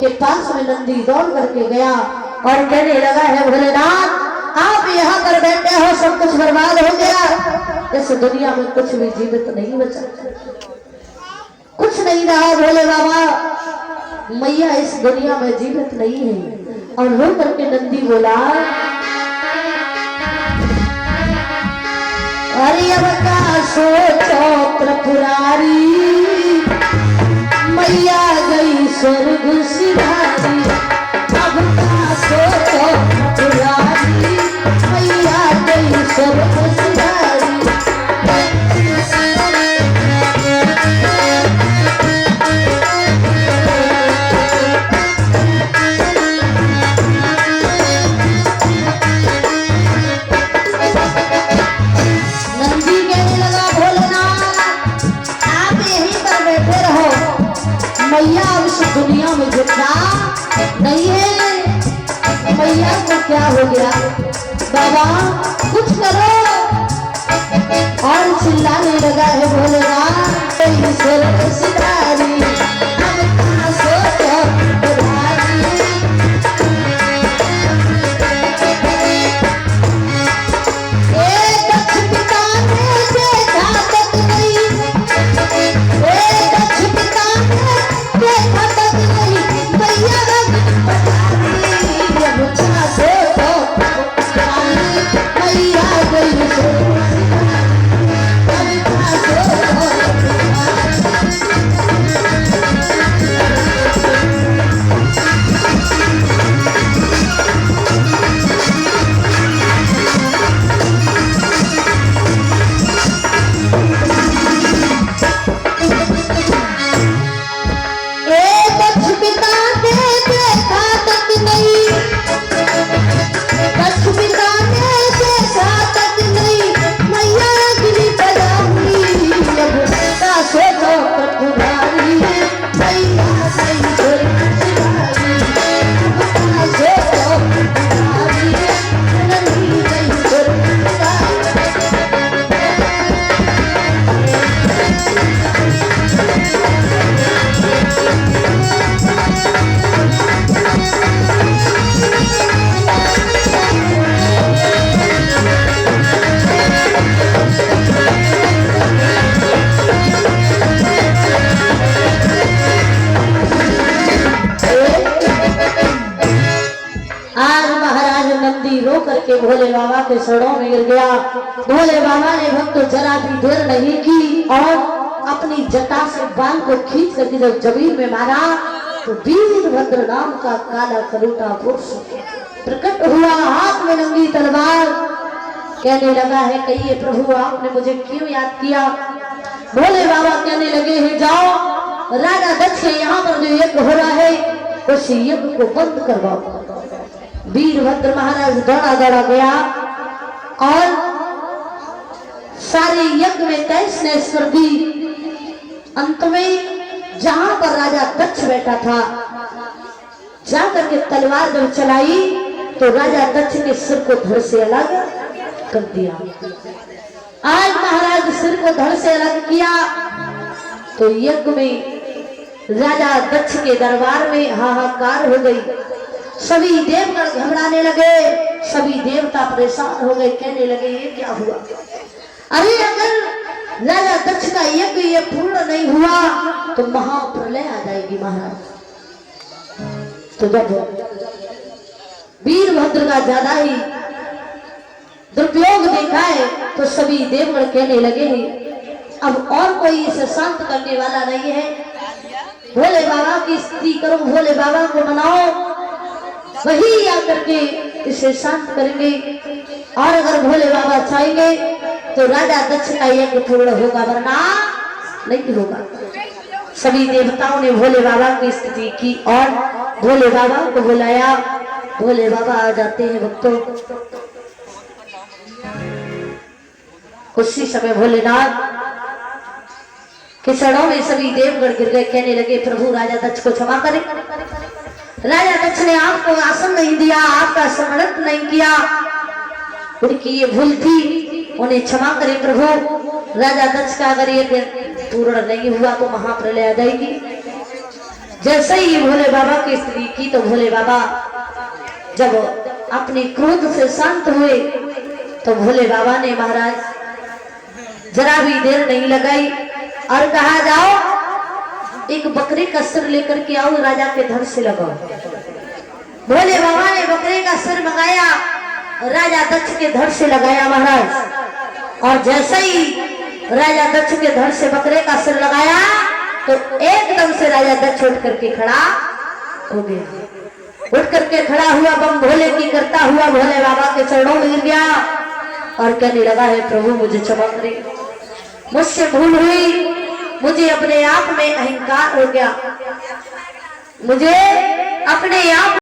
के पास में नंदी दौड़ करके गया और कहने लगा है भोलेनाथ आप यहाँ पर बैठे हो, सब कुछ बर्बाद हो गया, इस दुनिया में कुछ भी जीवित नहीं बचा, कुछ नहीं रहा भोले बाबा, मैया इस दुनिया में जीवित नहीं है। और रो करके नंदी बोला अरे अब का सोचो त्रिपुरारी, मैया गई स्वर्ग सिधारी, अब का सोचो त्रिपुरारी, मैया गई स्वर्ग सिधारी। मैया अब इस दुनिया में जितना नहीं है, मैया को क्या हो गया बाबा कुछ करो। और चिल्लाने लगा है भोलेनाथ सिधारी, अब कहाँ सोचो भोले बाबा के शरणों में गिर गया। भोले बाबा ने भक्त जरा भी देर नहीं की और अपनी जटा से बाल को खींच करके जब जमीन में मारा तो वीरभद्र नाम का काला कलूटा पुरुष प्रकट हुआ, हाथ में नंगी तलवार, कहने लगा है कहिए प्रभु आपने मुझे क्यों याद किया। भोले बाबा कहने लगे हैं जाओ राजा दक्ष यहाँ पर जो यज्ञ हो रहा है उस यज्ञ को बंद करवाओ। वीरभद्र महाराज दौड़ा दौड़ा गया और सारे यज्ञ में तहस नहस कर दी। अंत में जहां पर राजा दक्ष बैठा था जाकर के तलवार जब चलाई तो राजा दक्ष के सिर को धड़ से अलग कर दिया। आज महाराज सिर को धड़ से अलग किया तो यज्ञ में राजा दक्ष के दरबार में हाहाकार हो गई। सभी देवगण घबराने लगे, सभी देवता परेशान हो गए, कहने लगे ये क्या हुआ। अरे अगर राजा दक्ष का यज्ञ ये पूर्ण नहीं हुआ तो महाप्रलय आ जाएगी महाराज। तो जब वीरभद्र का ज्यादा ही दुरुपयोग देखा है तो सभी देवगण कहने लगे अब और कोई इसे शांत करने वाला नहीं है, भोले बाबा की स्तुति करो, भोले बाबा को मनाओ, वही आकर के इसे शांत करेंगे। और अगर भोले बाबा चाहेंगे तो राजा दक्ष का यज्ञ पूर्ण होगा वरना नहीं होगा। सभी देवताओं ने भोले बाबा की स्तुति की और भोले बाबा को बुलाया। भोले बाबा आ जाते हैं भक्तों। उसी समय भोलेनाथ के चरणों में सभी देवगण गिर गए, कहने लगे प्रभु राजा दक्ष को क्षमा करें। राजा दक्ष ने आपको आसन नहीं दिया, आपका स्मरण नहीं किया, उनकी ये भूल थी, उन्हें क्षमा करें प्रभु। राजा दक्ष का अगर ये पूर्ण नहीं हुआ तो महाप्रलय आ जाएगी। जैसे ही भोले बाबा की स्त्री की तो भोले बाबा जब अपने क्रोध से शांत हुए तो भोले बाबा ने महाराज जरा भी देर नहीं लगाई और कहा जाओ एक बकरे का सिर लेकर के आओ, राजा के धड़ से लगाओ। भोले बाबा ने बकरे का सिर मंगाया, राजा दक्ष के धड़ से लगाया महाराज। और जैसे ही राजा दक्ष के धड़ से बकरे का सिर लगाया तो एकदम से राजा दक्ष उठ करके खड़ा हो गया। उठ करके खड़ा हुआ, बम भोले की करता हुआ भोले बाबा के चरणों में गिर गया और कहने लगा, है प्रभु मुझे क्षमा करें, मुझसे भूल हुई, मुझे अपने आप में अहंकार हो गया, मुझे अपने आप